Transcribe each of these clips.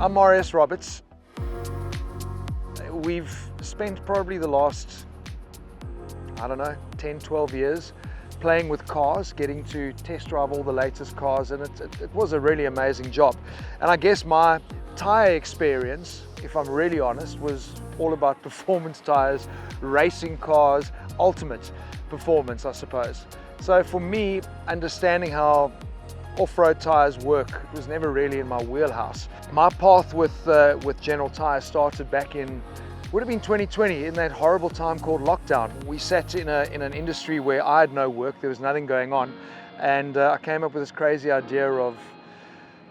I'm Marius Roberts. We've spent probably the last, 10, 12 years playing with cars, getting to test drive all the latest cars, and it was a really amazing job. And I guess my tire experience, if I'm really honest, was all about performance tires, racing cars, ultimate performance, I suppose. So for me, understanding how off-road tires work was never really in my wheelhouse. My path with General Tires started back in, would have been 2020, in that horrible time called lockdown. We sat in an industry where I had no work, there was nothing going on, and I came up with this crazy idea of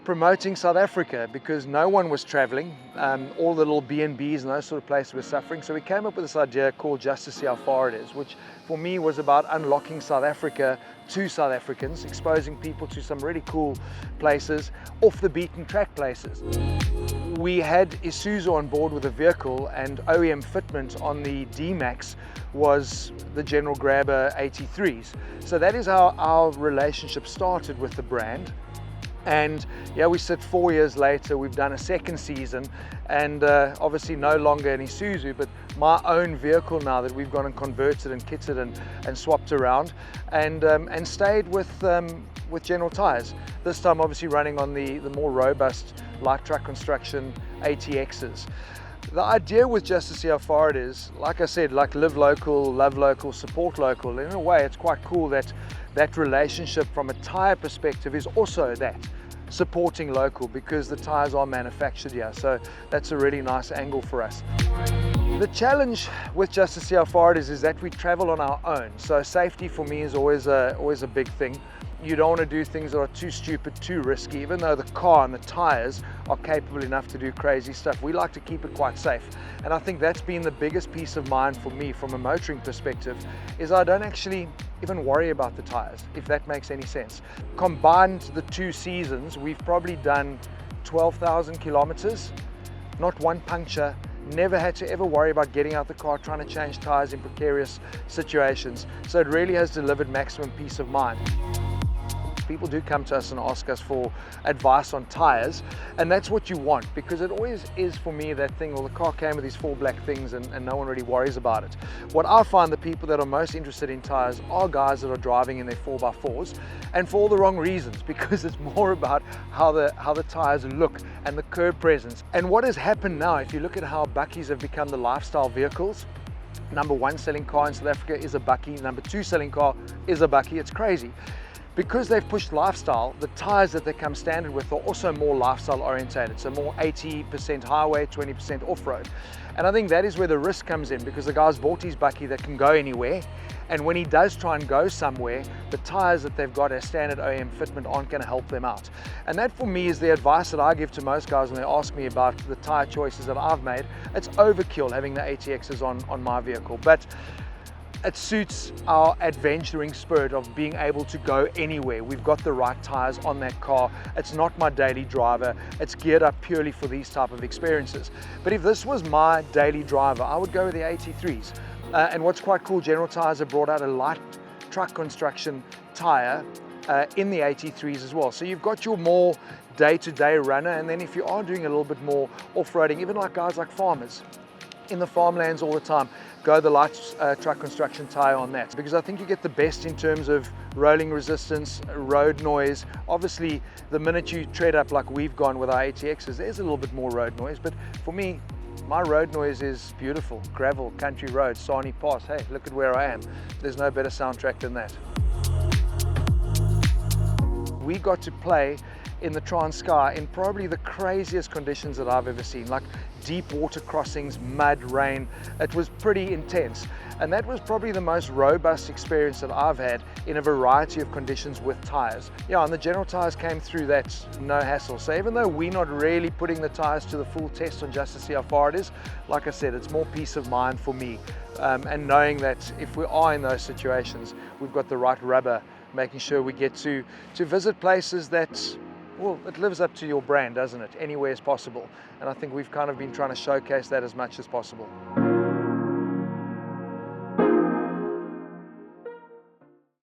promoting South Africa because no one was traveling. All the little B&Bs and those sort of places were suffering. So we came up with this idea called Just to See How Far It Is, which for me was about unlocking South Africa to South Africans, exposing people to some really cool places, off the beaten track places. We had Isuzu on board with a vehicle, and OEM fitment on the D-Max was the General Grabber 83s. So that is how our relationship started with the brand. And yeah, we sit 4 years later, we've done a second season, and obviously no longer an Isuzu, but my own vehicle now that we've gone and converted and kitted and swapped around, and stayed with General Tires. This time obviously running on the more robust light truck construction ATXs. The idea with Just to See How Far It Is, like I said, like live local, love local, support local. In a way, it's quite cool that that relationship from a tire perspective is also that, supporting local, because the tires are manufactured here. So that's a really nice angle for us. The challenge with Just to See How Far It Is that we travel on our own. So safety for me is always a big thing. You don't want to do things that are too stupid, too risky, even though the car and the tires are capable enough to do crazy stuff. We like to keep it quite safe. And I think that's been the biggest peace of mind for me from a motoring perspective, is I don't actually even worry about the tires, if that makes any sense. Combined the 2 seasons, we've probably done 12,000 kilometers, not one puncture, never had to ever worry about getting out the car, trying to change tires in precarious situations. So it really has delivered maximum peace of mind. People do come to us and ask us for advice on tires, and that's what you want, because it always is for me that thing, well, the car came with these 4 black things and no one really worries about it. What I find, the people that are most interested in tires are guys that are driving in their 4x4s, and for all the wrong reasons, because it's more about how the tires look and the curb presence. And what has happened now, if you look at how bakkies have become the lifestyle vehicles, number 1 selling car in South Africa is a bakkie, number 2 selling car is a bakkie. It's crazy. Because they've pushed lifestyle, the tires that they come standard with are also more lifestyle orientated, so more 80% highway, 20% off-road. And I think that is where the risk comes in, because the guy's bought his bakkie that can go anywhere, and when he does try and go somewhere, the tires that they've got as standard OEM fitment aren't going to help them out. And that for me is the advice that I give to most guys when they ask me about the tire choices that I've made. It's overkill having the ATXs on my vehicle, but it suits our adventuring spirit of being able to go anywhere. We've got the right tires on that car. It's not my daily driver. It's geared up purely for these type of experiences. But if this was my daily driver, I would go with the 83s. And what's quite cool, General Tires have brought out a light truck construction tire in the 83s as well. So you've got your more day-to-day runner, and then if you are doing a little bit more off-roading, even like guys like farmers, in the farmlands all the time, go the light truck construction tire on that, because I think you get the best in terms of rolling resistance, road noise. Obviously, the minute you tread up like we've gone with our ATXs, there's a little bit more road noise, but for me, my road noise is beautiful. Gravel, country roads, Sani Pass. Hey, look at where I am. There's no better soundtrack than that. We got to play in the Transkei in probably the craziest conditions that I've ever seen, like deep water crossings, mud, rain. It was pretty intense, and that was probably the most robust experience that I've had in a variety of conditions with tires. Yeah, and the General Tires came through that no hassle. So even though we're not really putting the tires to the full test on Just to See How Far It Is, like I said, it's more peace of mind for me, and knowing that if we are in those situations, we've got the right rubber, making sure we get to visit places that, well, it lives up to your brand, doesn't it? Anywhere is possible. And I think we've kind of been trying to showcase that as much as possible.